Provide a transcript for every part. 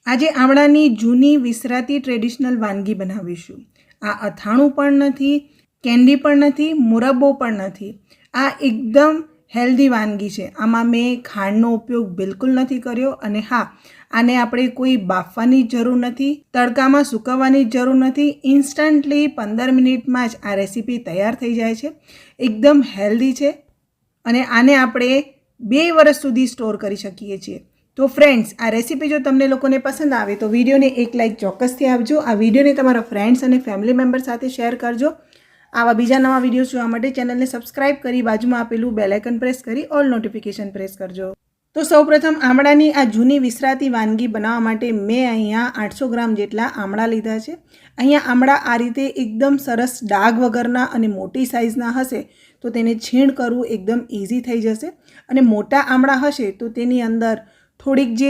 આજે આમળાની જૂની વિસરાતી ટ્રેડિશનલ વાનગી બનાવીશું। આ અથાણું પણ નથી, કેન્ડી પણ નથી, મુરબ્બો પણ નથી। આ એકદમ હેલ્ધી વાનગી છે। આમાં મેં ખાંડનો ઉપયોગ બિલકુલ નથી કર્યો અને હા, આને આપણે કોઈ બાફવાની જરૂર નથી, તડકામાં સૂકવવાની જરૂર નથી। ઇન્સ્ટન્ટલી 15 મિનિટમાં જ આ રેસીપી તૈયાર થઈ જાય છે। એકદમ હેલ્ધી છે અને આને આપણે 2 વર્ષ સુધી સ્ટોર કરી શકીએ છીએ। તો ફ્રેન્ડ્સ, આ રેસીપી જો તમને લોકોને પસંદ આવે તો વિડીયોને એક લાઇક ચોક્કસથી આપજો। આ વિડીયોને તમારા ફ્રેન્ડ્સ અને ફેમિલી મેમ્બર સાથે શેર કરજો। આવા બીજા નવા વિડીયોઝ જોવા માટે ચેનલને સબસ્ક્રાઇબ કરી બાજુમાં આપેલું બેલ આઇકન પ્રેસ કરી ઓલ નોટિફિકેશન પ્રેસ કરજો। તો સૌપ્રથમ આમળાની આ જૂની વિસરાતી વાનગી બનાવવા માટે મેં અહીંયા 800 ગ્રામ જેટલા આમળા લીધા છે। અહીંયા આમળા આ રીતે એકદમ સરસ ડાઘ વગરના અને મોટી સાઇઝના હશે તો તેને છીણ કરવું એકદમ ઇઝી થઈ જશે અને મોટા આમળા હશે તો તેની અંદર થોડીક જે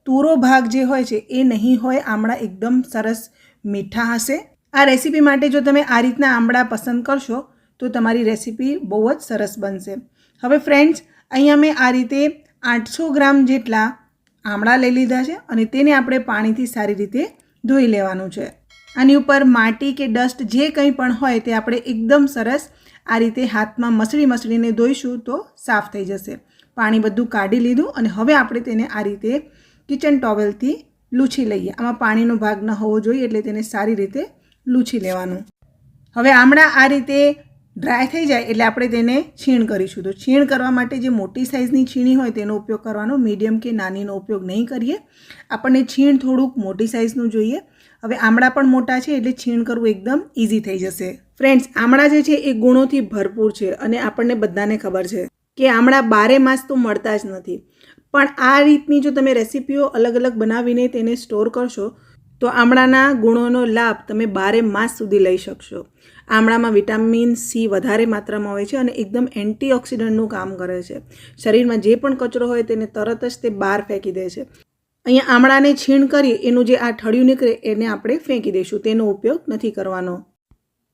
તૂરો ભાગ જે હોય છે એ નહીં હોય। આમળા એકદમ સરસ મીઠા હશે। આ રેસીપી માટે જો તમે આ રીતના આમળા પસંદ કરશો તો તમારી રેસીપી બહુ જ સરસ બનશે। હવે ફ્રેન્ડ્સ, અહીંયા મેં આ રીતે 800 ગ્રામ જેટલા આમળા લઈ લીધા છે અને તેને આપણે પાણીથી સારી રીતે ધોઈ લેવાનું છે। આની ઉપર માટી કે ડસ્ટ જે કંઈ પણ હોય તે આપણે એકદમ સરસ આ રીતે હાથમાં મસળીને ધોઈશું તો સાફ થઈ જશે। પાણી બધું કાઢી લીધું અને હવે આપણે તેને આ રીતે કિચન ટોવેલથી લૂછી લઈએ। આમાં પાણીનો ભાગ ન હોવો જોઈએ એટલે તેને સારી રીતે લૂછી લેવાનું। હવે આમળા આ રીતે ડ્રાય થઈ જાય એટલે આપણે તેને છીણ કરીશું। તો છીણ કરવા માટે જે મોટી સાઇઝની છીણી હોય તેનો ઉપયોગ કરવાનો, મીડિયમ કે નાનીનો ઉપયોગ નહીં કરીએ। આપણને છીણ થોડુંક મોટી સાઇઝનું જોઈએ। હવે આમળા પણ મોટા છે એટલે છીણ કરવું એકદમ ઇઝી થઈ જશે। ફ્રેન્ડ્સ, આમળા જે છે એ ગુણોથી ભરપૂર છે અને આપણને બધાને ખબર છે કે આમળા 12 માસ તો મળતા જ નથી, પણ આ રીતની જો તમે રેસીપીઓ અલગ અલગ બનાવીને તેને સ્ટોર કરશો તો આમળાના ગુણોનો લાભ તમે 12 માસ સુધી લઈ શકશો। આમળામાં વિટામિન સી વધારે માત્રામાં હોય છે અને એકદમ એન્ટીઓક્સિડન્ટનું કામ કરે છે। શરીરમાં જે પણ કચરો હોય તેને તરત જ તે બહાર ફેંકી દે છે। અહીંયા આમળાને છીણ કરી એનું જે આ ઠળિયું નીકળે એને આપણે ફેંકી દઈશું, તેનો ઉપયોગ નથી કરવાનો।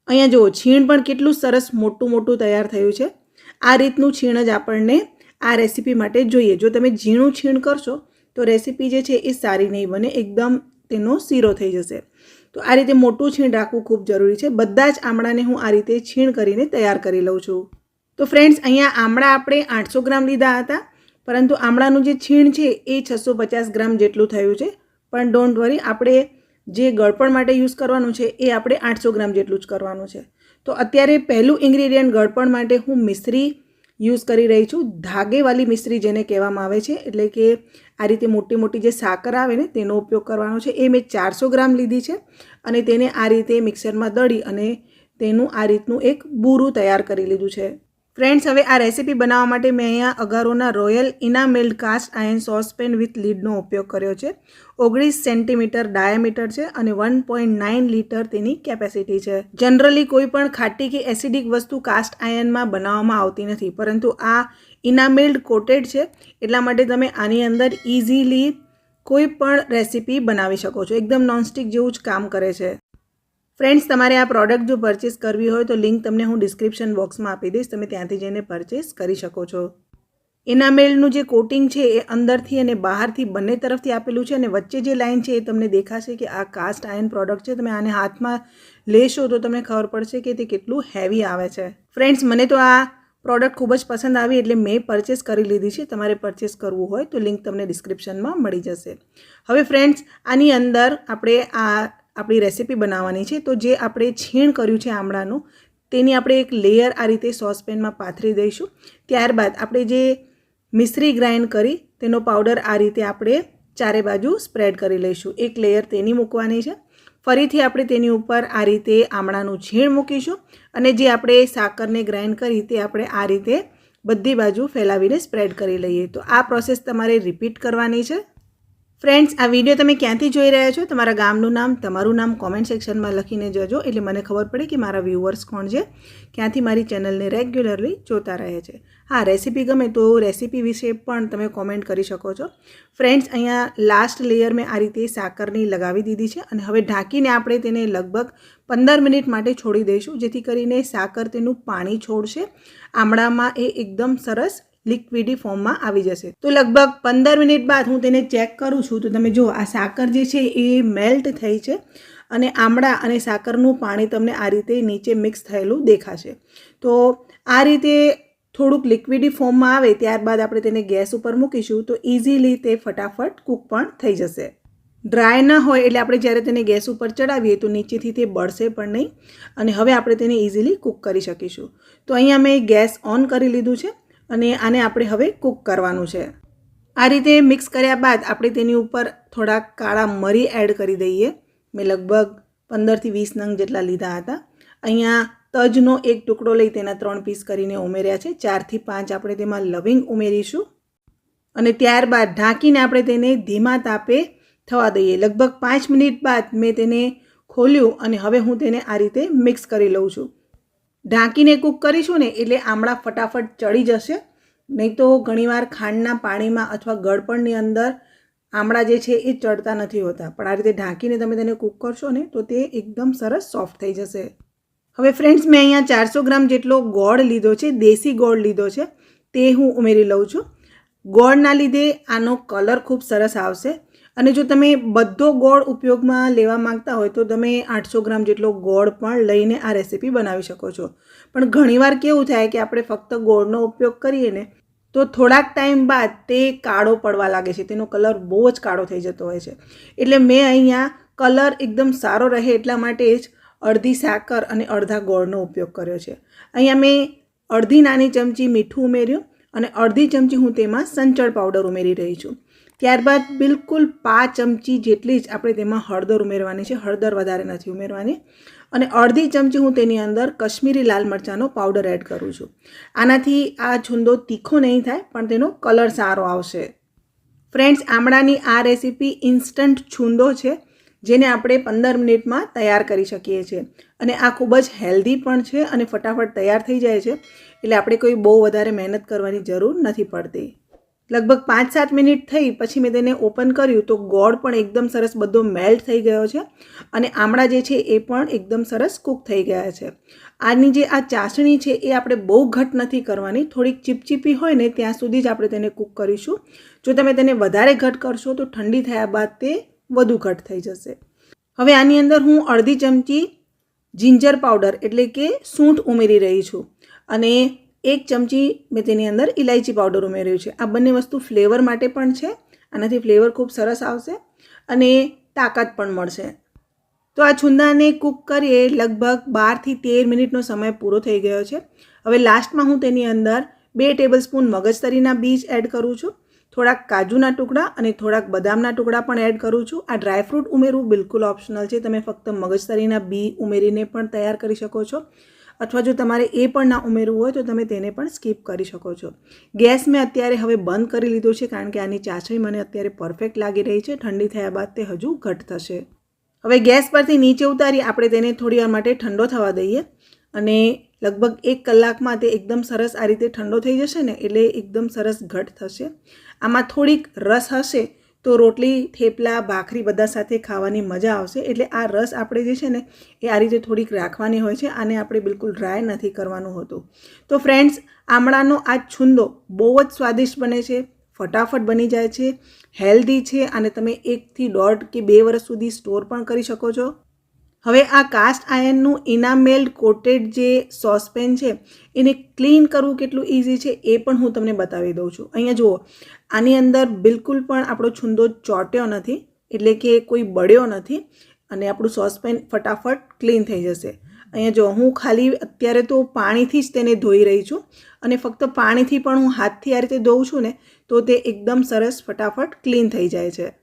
અહીંયા જુઓ, છીણ પણ કેટલું સરસ મોટું તૈયાર થયું છે। આ રીતનું છીણ જ આપણને આ રેસીપી માટે જોઈએ। જો તમે ઝીણું છીણ કરશો તો રેસીપી જે છે એ સારી નહીં બને, એકદમ તેનો શીરો થઈ જશે। તો આ રીતે મોટું છીણ રાખવું ખૂબ જરૂરી છે। બધા જ આમળાને હું આ રીતે છીણ કરીને તૈયાર કરી લઉં છું। તો ફ્રેન્ડ્સ, અહીંયા આમળા આપણે 800 ગ્રામ લીધા હતા, પરંતુ આમળાનું જે છીણ છે એ 650 ગ્રામ જેટલું થયું છે। પણ ડોન્ટ વરી, આપણે જે ગળપણ માટે યુઝ કરવાનું છે એ આપણે 800 ગ્રામ જેટલું જ કરવાનું છે। તો અત્યારે પહેલું ઇન્ગ્રીડિયન્ટ ગળપણ માટે હું મિશ્રી યુઝ કરી રહી છું। ધાગેવાળી મિશ્રી જેને કહેવામાં આવે છે, એટલે કે આ રીતે મોટી જે સાકર આવે ને તેનો ઉપયોગ કરવાનો છે। એ મેં 400 ગ્રામ લીધી છે અને તેને આ રીતે મિક્સરમાં દળી અને તેનું આ રીતનું એક બૂરું તૈયાર કરી લીધું છે। ફ્રેન્ડ્સ, હવે આ રેસીપી બનાવવા માટે મેં અહીંયા અગારોના રોયલ ઇનામેલ્ડ કાસ્ટ આયર્ન સોસપેન વિથ લીડનો ઉપયોગ કર્યો છે। 19 સેન્ટીમીટર ડાયામીટર છે અને 1.9 લીટર તેની કેપેસિટી છે। જનરલી કોઈ પણ ખાટી કે એસિડિક વસ્તુ કાસ્ટ આયર્નમાં બનાવવામાં આવતી નથી, પરંતુ આ ઇનામેલ્ડ કોટેડ છે એટલા માટે તમે આની અંદર ઇઝીલી કોઈ પણ રેસીપી બનાવી શકો છો। એકદમ નોનસ્ટિક જેવું જ કામ કરે છે। ફ્રેન્ડ્સ, તમારે આ પ્રોડક્ટ જો પરચેસ કરવી હોય તો લિંક તમને હું ડિસ્ક્રિપ્શન બોક્સમાં આપી દઈશ, તમે ત્યાંથી જઈને પરચેસ કરી શકો છો। ઇનામેલનું જે કોટિંગ છે એ અંદરથી અને બહારથી બંને તરફથી આપેલું છે અને વચ્ચે જે લાઇન છે એ તમને દેખાશે કે આ કાસ્ટ આયર્ન પ્રોડક્ટ છે। તમે આને હાથમાં લેશો તો તમને ખબર પડશે કે તે કેટલું હેવી આવે છે। ફ્રેન્ડ્સ, મને તો આ પ્રોડક્ટ ખૂબ જ પસંદ આવી એટલે મેં પરચેસ કરી લીધી છે। તમારે પરચેસ કરવું હોય તો લિંક તમને ડિસ્ક્રિપ્શનમાં મળી જશે। હવે ફ્રેન્ડ્સ, આની અંદર આપણે આપણી રેસીપી બનાવવાની છે। તો જે આપણે છીણ કર્યું છે આમળાનું તેની આપણે એક લેયર આ રીતે સોસપેનમાં પાથરી દઈશું। ત્યારબાદ આપણે જે મિશ્રી ગ્રાઇન્ડ કરી તેનો પાવડર આ રીતે આપણે ચારે બાજુ સ્પ્રેડ કરી લઈશું। એક લેયર તેની મૂકવાની છે। ફરીથી આપણે તેની ઉપર આ રીતે આમળાનું છીણ મૂકીશું અને જે આપણે સાકરને ગ્રાઇન્ડ કરી તે આપણે આ રીતે બધી બાજુ ફેલાવીને સ્પ્રેડ કરી લઈએ। તો આ પ્રોસેસ તમારે રિપીટ કરવાની છે। ફ્રેન્ડ્સ, આ વિડીયો તમે ક્યાંથી જોઈ રહ્યા છો, તમારા ગામનું નામ, તમારું નામ કોમેન્ટ સેક્શનમાં લખીને જજો એટલે મને ખબર પડે કે મારા વ્યુઅર્સ કોણ છે, ક્યાંથી મારી ચેનલને રેગ્યુલરલી જોતા રહે છે। હા, રેસીપી ગમે તો રેસીપી વિશે પણ તમે કોમેન્ટ કરી શકો છો। ફ્રેન્ડ્સ, અહીંયા લાસ્ટ લેયર મેં આ રીતે સાકરની લગાવી દીધી છે અને હવે ઢાંકીને આપણે તેને લગભગ 15 મિનિટ માટે છોડી દઈશું, જેથી કરીને સાકર તેનું પાણી છોડશે, આમળામાં એ એકદમ સરસ લિક્વિડી ફોર્મમાં આવી જશે. તો લગભગ 15 મિનિટ બાદ હું તેને ચેક કરું છું તો તમે જુઓ આ સાકર જે છે એ મેલ્ટ થઈ છે અને આમળા અને સાકરનું પાણી તમને આ રીતે નીચે મિક્સ થયેલું દેખાશે. તો આ રીતે થોડુંક લિક્વિડી ફોર્મમાં આવે ત્યારબાદ આપણે તેને ગેસ ઉપર મૂકીશું તો ઇઝીલી તે ફટાફટ કૂક પણ થઈ જશે. ડ્રાય ન હોય એટલે આપણે જ્યારે તેને ગેસ ઉપર ચડાવીએ તો નીચેથી તે બળશે પણ નહીં અને હવે આપણે તેને ઇઝીલી કૂક કરી શકીશું. તો અહીંયા મેં ગેસ ઓન કરી લીધું છે અને આને આપણે હવે કૂક કરવાનું છે. આ રીતે મિક્સ કર્યા બાદ આપણે તેની ઉપર થોડાક કાળા મરી એડ કરી દઈએ. મેં લગભગ 15થી 20 નંગ જેટલા લીધા હતા. અહીંયા તજનો એક ટુકડો લઈ તેના 3 પીસ કરીને ઉમેર્યા છે. 4 થી 5 આપણે તેમાં લવિંગ ઉમેરીશું અને ત્યારબાદ ઢાંકીને આપણે તેને ધીમા તાપે થવા દઈએ. લગભગ 5 મિનિટ બાદ મેં તેને ખોલ્યું અને હવે હું તેને આ રીતે મિક્સ કરી લઉં છું. ઢાંકીને કૂક કરીશું ને એટલે આમળા ફટાફટ ચડી જશે, નહીં તો ઘણીવાર ખાંડના પાણીમાં અથવા ગળપણની અંદર આમળા જે છે એ ચડતા નથી હોતા, પણ આ રીતે ઢાંકીને તમે તેને કૂક કરશો ને તો તે એકદમ સરસ સોફ્ટ થઈ જશે. હવે ફ્રેન્ડ્સ મેં અહીંયા 400 ગ્રામ જેટલો ગોળ લીધો છે, દેશી ગોળ લીધો છે, તે હું ઉમેરી લઉં છું. ગોળના લીધે આનો કલર ખૂબ સરસ આવશે અને જો તમે બધો ગોળ ઉપયોગમાં લેવા માંગતા હોય તો તમે 800 ગ્રામ જેટલો ગોળ પણ લઈને આ રેસીપી બનાવી શકો છો. પણ ઘણીવાર કેવું થાય કે આપણે ફક્ત ગોળનો ઉપયોગ કરીએ ને તો થોડાક ટાઈમ બાદ તે કાળો પડવા લાગે છે, તેનો કલર બહુ જ કાળો થઈ જતો હોય છે. એટલે મેં અહીંયા કલર એકદમ સારો રહે એટલા માટે જ અડધી સાકર અને અડધા ગોળનો ઉપયોગ કર્યો છે. અહીંયા મેં અડધી નાની ચમચી મીઠું ઉમેર્યું અને અડધી ચમચી હું તેમાં સંચળ પાવડર ઉમેરી રહી છું. ત્યારબાદ બિલકુલ 5 ચમચી જેટલી જ આપણે તેમાં હળદર ઉમેરવાની છે. હળદર વધારે નથી ઉમેરવાની. અને અડધી ચમચી હું તેની અંદર કશ્મીરી લાલ મરચાંનો પાવડર એડ કરું છું. આનાથી આ છુંદો તીખો નહીં થાય પણ તેનો કલર સારો આવશે. ફ્રેન્ડ્સ, આમળાની આ રેસીપી ઇન્સ્ટન્ટ છુંદો છે જેને આપણે 15 મિનિટમાં તૈયાર કરી શકીએ છીએ અને આ ખૂબ જ હેલ્ધી પણ છે અને ફટાફટ તૈયાર થઈ જાય છે. એટલે આપણે કોઈ બહુ વધારે મહેનત કરવાની જરૂર નથી પડતી. લગભગ 5-7 મિનિટ થઈ પછી મેં તેને ઓપન કર્યું તો ગોળ પણ એકદમ સરસ બધો મેલ્ટ થઈ ગયો છે અને આમળા જે છે એ પણ એકદમ સરસ કૂક થઈ ગયા છે. આની જે આ ચાસણી છે એ આપણે બહુ ઘટ નથી કરવાની, થોડીક ચીપચીપી હોય ને ત્યાં સુધી જ આપણે તેને કૂક કરીશું. જો તમે તેને વધારે ઘટ કરશો તો ઠંડી થયા બાદ તે વધુ ઘટ થઈ જશે. હવે આની અંદર હું અડધી ચમચી જિંજર પાવડર એટલે કે સૂંઠ ઉમેરી રહી છું અને 1 ચમચી મેં તેની અંદર ઇલાયચી પાવડર ઉમેર્યું છે. આ બંને વસ્તુ ફ્લેવર માટે પણ છે. આનાથી ફ્લેવર ખૂબ સરસ આવશે અને તાકાત પણ મળશે. તો આ છુંદાને કૂક કરીએ લગભગ 12 થી 13 મિનિટનો સમય પૂરો થઈ ગયો છે. હવે લાસ્ટમાં હું તેની અંદર 2 ટેબલસ્પૂન મગજતરીના બીજ એડ કરું છું, થોડાક કાજુના ટુકડા અને થોડાક બદામના ટુકડા પણ એડ કરું છું. આ ડ્રાયફ્રૂટ ઉમેરવું બિલકુલ ઓપ્શનલ છે. તમે ફક્ત મગજતરીના બી ઉમેરીને પણ તૈયાર કરી શકો છો અથવા જો તમારે એ પણ ના ઉમેરવું હોય તો તમે તેને પણ સ્કીપ કરી શકો છો. ગેસ મેં અત્યારે હવે બંધ કરી લીધો છે કારણ કે આની ચાસણી મને અત્યારે પરફેક્ટ લાગી રહી છે. ઠંડી થયા બાદ તે હજુ ઘટ થશે. હવે ગેસ પરથી નીચે ઉતારી આપણે તેને થોડી વાર માટે ઠંડો થવા દઈએ અને લગભગ 1 કલાકમાં તે એકદમ સરસ આ રીતે ઠંડો થઈ જશે ને એટલે એકદમ સરસ ઘટ થશે. આમાં થોડીક રસ હશે તો રોટલી, થેપલા, ભાખરી બધા સાથે ખાવાની મજા આવશે. એટલે આ રસ આપણે જે છે ને એ આ રીતે થોડીક રાખવાની હોય છે. આને આપણે બિલકુલ ડ્રાય નથી કરવાનું હોતું. તો ફ્રેન્ડ્સ, આમળાનો આ છુંદો બહુ જ સ્વાદિષ્ટ બને છે, ફટાફટ બની જાય છે, હેલ્ધી છે અને તમે 1 થી 1.5 કે 2 વર્ષ સુધી સ્ટોર પણ કરી શકો છો. હવે આ કાસ્ટ આયર્નનું ઇનામેલ્ડ કોટેડ જે સોસપેન છે એને ક્લીન કરવું કેટલું ઇઝી છે એ પણ હું તમને બતાવી દઉં છું. અહીંયા જુઓ, આની અંદર બિલકુલ પણ આપણો છુંદો ચોટ્યો નથી એટલે કે કોઈ બળ્યો નથી અને આપણું સોસપેન ફટાફટ ક્લીન થઈ જશે. અહીંયા જો હું ખાલી અત્યારે તો પાણીથી જ તેને ધોઈ રહી છું અને ફક્ત પાણીથી પણ હું હાથથી આ રીતે ધોઉં છું ને તો તે એકદમ સરસ ફટાફટ ક્લીન થઈ જાય છે.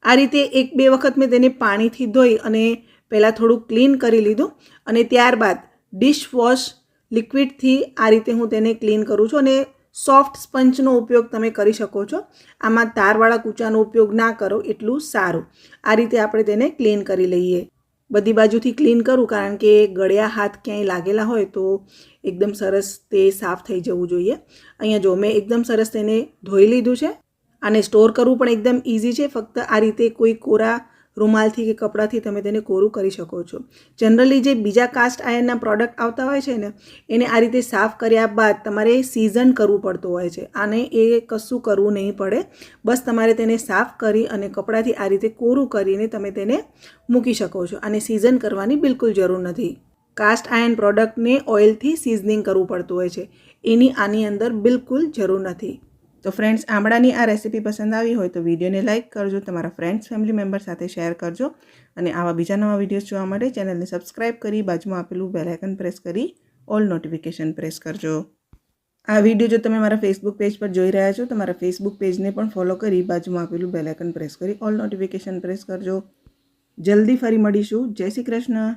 આ રીતે 1-2 વખત મેં તેને પાણીથી ધોઈ અને પહેલાં થોડું ક્લીન કરી લીધું અને ત્યારબાદ ડિશવોશ લિક્વિડથી આ રીતે હું તેને ક્લીન કરું છું અને સોફ્ટ સ્પંચનો ઉપયોગ તમે કરી શકો છો. આમાં તારવાળા કૂચાનો ઉપયોગ ના કરો એટલું સારું. આ રીતે આપણે તેને ક્લીન કરી લઈએ. બધી બાજુથી ક્લીન કરું કારણ કે ગળ્યા હાથ ક્યાંય લાગેલા હોય તો એકદમ સરસ તે સાફ થઈ જવું જોઈએ. અહીંયા જો મેં એકદમ સરસ તેને ધોઈ લીધું છે. આને સ્ટોર કરવું પણ એકદમ ઇઝી છે. ફક્ત આ રીતે કોઈ કોરા રૂમાલથી કે કપડાથી તમે તેને કોરું કરી શકો છો. જનરલી જે બીજા કાસ્ટ આયર્નના પ્રોડક્ટ આવતા હોય છે ને એને આ રીતે સાફ કર્યા બાદ તમારે સિઝન કરવું પડતું હોય છે. આને એ કશું કરવું નહીં પડે, બસ તમારે તેને સાફ કરી અને કપડાથી આ રીતે કોરું કરીને તમે તેને મૂકી શકો છો. આને સિઝન કરવાની બિલકુલ જરૂર નથી. કાસ્ટ આયર્ન પ્રોડક્ટને ઓઇલથી સિઝનિંગ કરવું પડતું હોય છે, એની આની અંદર બિલકુલ જરૂર નથી. તો ફ્રેન્ડ્સ, આમળાની આ રેસીપી પસંદ આવી હોય તો વિડીયોને લાઇક કરજો, તમારા ફ્રેન્ડ્સ ફેમિલી મેમ્બર સાથે શેર કરજો અને આવા બીજા નવા વિડીયોઝ જોવા માટે ચેનલને સબસ્ક્રાઈબ કરી બાજુમાં આપેલું બેલ આઇકન પ્રેસ કરી ઓલ નોટિફિકેશન પ્રેસ કરજો. આ વિડીયો જો તમે મારા ફેસબુક પેજ પર જોઈ રહ્યા છો તો મારા ફેસબુક પેજને પણ ફોલો કરી બાજુમાં આપેલું બેલ આઇકન પ્રેસ કરી ઓલ નોટિફિકેશન પ્રેસ કરજો. જલ્દી ફરી મળીશું. જય શ્રી કૃષ્ણ.